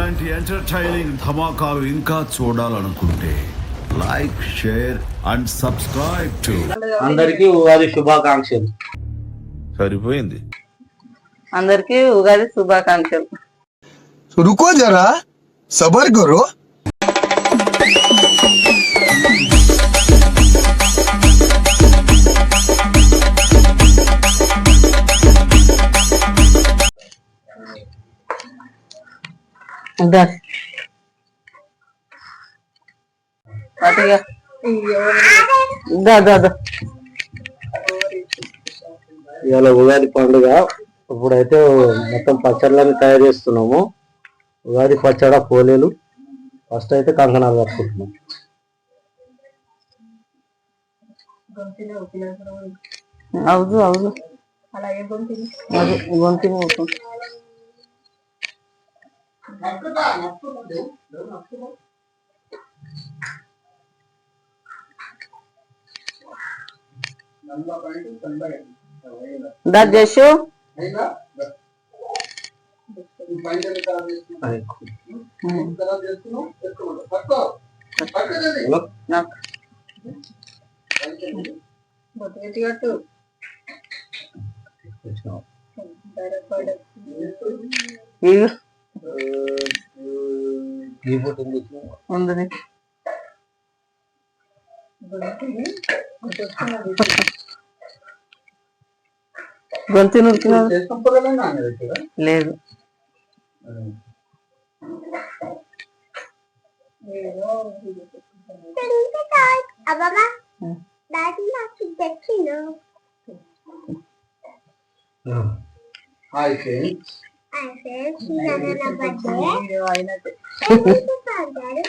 ఇలాంటి ఎంటర్టైనింగ్ ధమాకాలు ఇంకా చూడాలనుకుంటే like, share and subscribe to. అందరికీ ఉగాది శుభాకాంక్షలు. సరిపోయింది. అందరికీ ఉగాది శుభాకాంక్షలు. रुको जरा सबर करो. ఇవాళ ఉగాది పండుగ. ఇప్పుడైతే మొత్తం పచ్చళ్ళని తయారు చేస్తున్నాము. ఉగాది పచ్చడ, పోలేలు. ఫస్ట్ అయితే కంకణాలు కట్టుకుంటున్నాం. అవును అవును అలాగే గొంతు చేసు ఉంది గొంతు నూరుకున్నా లేదు.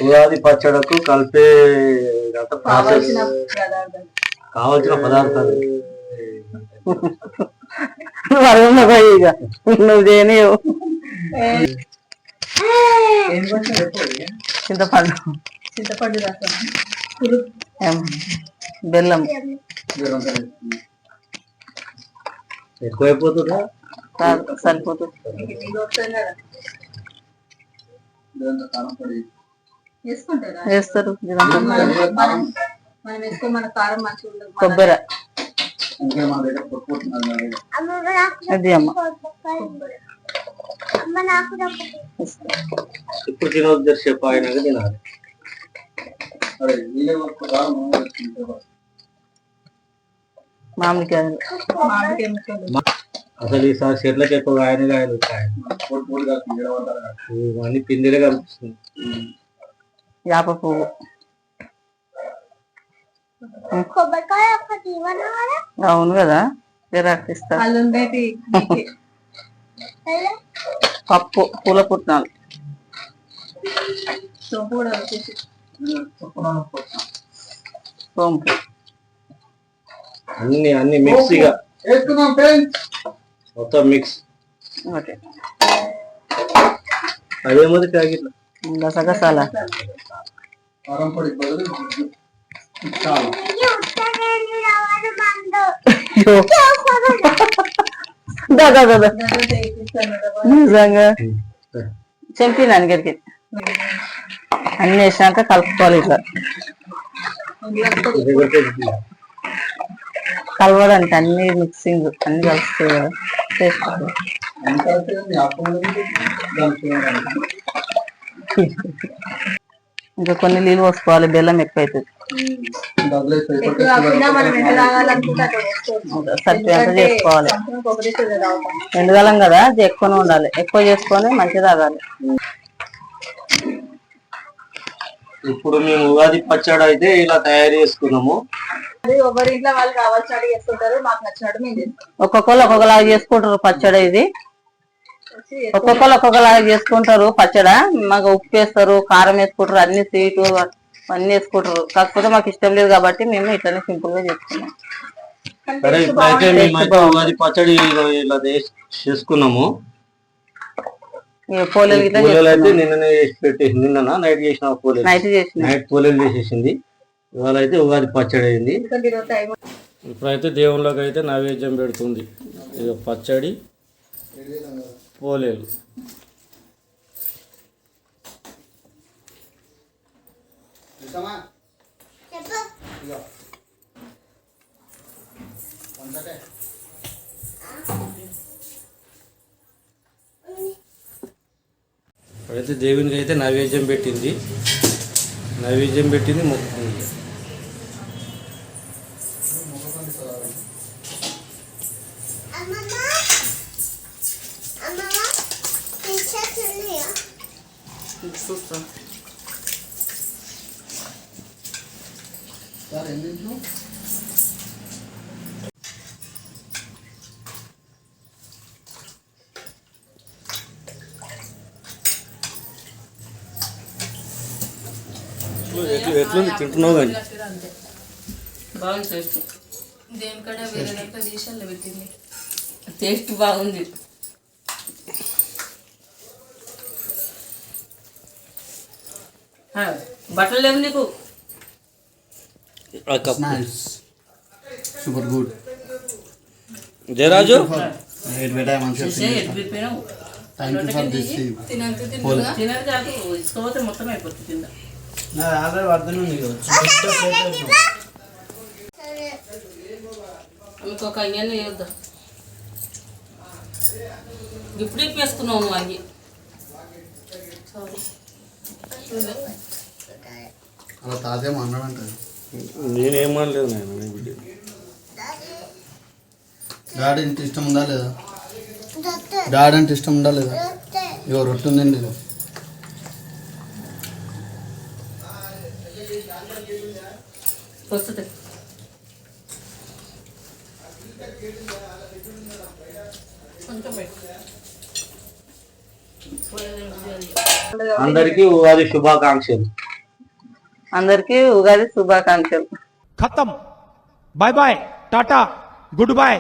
ఉగాది పచ్చడకు కలిపే కావలసిన పదార్థాలు ఇక నువ్వు చేయనివు. చింతపండు బెల్లం ఎక్కువైపోతుందా? సరిపోతుంది. వేస్తారు కొబ్బరి అది అమ్మ ఇప్పుడు తినవద్దు, సేపు అయినాక తినాలి. మామిడికాయలు అసలు ఈసారి చెట్లకి ఎక్కువ ఆయనకాయలు ఇవన్నీ పిండిలే కనిపిస్తుంది. యాప పువ్వు, అవును కదా, జరాకిస్తా. పప్పు, పూల పుట్నాలు, సోంపు, అన్ని మిక్సీగా మొత్తం మిక్స్. అదేమది ప్యాకెట్ గసగసాల నిజంగా చెంపినాను గడికి అన్ని వేసినాక కలుపుకోవాలి. ఇట్లా కలవడానికి అన్ని మిక్సింగ్ అన్ని కలుస్తాయి కదా, చేసుకోవాలి. ఇంకా కొన్ని నీళ్ళు పోసుకోవాలి, బెల్లం ఎక్కువ అవుతుంది. సరిపోయేంత చేసుకోవాలి. ఎండకాలం కదా, ఎక్కువనే ఉండాలి. ఎక్కువ చేసుకొని మంచిగా తాగాలి. ఇప్పుడు మేము ఉగాది పచ్చడి అయితే ఇలా తయారు చేసుకున్నాము. ఒక్కొక్కరు ఒక్కొక్కలాగా చేసుకుంటారు పచ్చడి. ఇది ఒక్కొక్కరు ఒక్కొక్కలాగా చేసుకుంటారు పచ్చడి. మాకు ఉప్పు వేస్తారు, కారం వేసుకుంటారు, అన్ని స్వీటు అన్ని వేసుకుంటారు. కాకపోతే మాకు ఇష్టం లేదు కాబట్టి మేము ఇట్లనే సింపుల్ గా చేసుకున్నాం. సరే, ఇప్పుడైతే మేమైతే ఉగాది పచ్చడి ఇలా చేసుకున్నాము. పోలేలు అయితే నిన్ననే చేసి పెట్టేసి, నిన్న నైట్ చేసిన పోలేలు, నైట్ పోలేలు చేసేసింది. ఇవాళ అయితే ఉగాది పచ్చడి అయింది. ఇప్పుడైతే దేవుళ్ళకి అయితే నైవేద్యం పెడుతుంది. ఇక పచ్చడి, పోలేలు. అయితే దేవునికి అయితే నైవేద్యం పెట్టింది మొక్కుకుంది. ఎట్లుంది తింటున్నావు కానీ బాగుంది టేస్ట్. దేనికడ వేరే దగ్గర దేశాల్లో పెట్టింది. టేస్ట్ బాగుంది. బట్టలు లేవు నీకు? Super good. జయరాజు తినదు కాదు, ఇసుకోపోతే మొత్తం అయిపోతుంది కింద. ఇంకొక అంగీ వేద్దాం. ఇప్పుడు వేసుకున్నావు నువ్వు అంగి. అలా తాతేమో అన్నాడంట. నేనేమనలేదు నాయన. బిడ్డ డాడీ అంటే ఇష్టం ఉందా లేదా? డాడీ అంటే ఇష్టం ఉందా లేదా? ఇగో రొట్టె ఉందండి. ఇది వస్తుంది. అందరికీ ఉగాది శుభాకాంక్షలు. అందరికీ ఉగాది శుభాకాంక్షలు. खत्म। Bye bye, tata, good bye.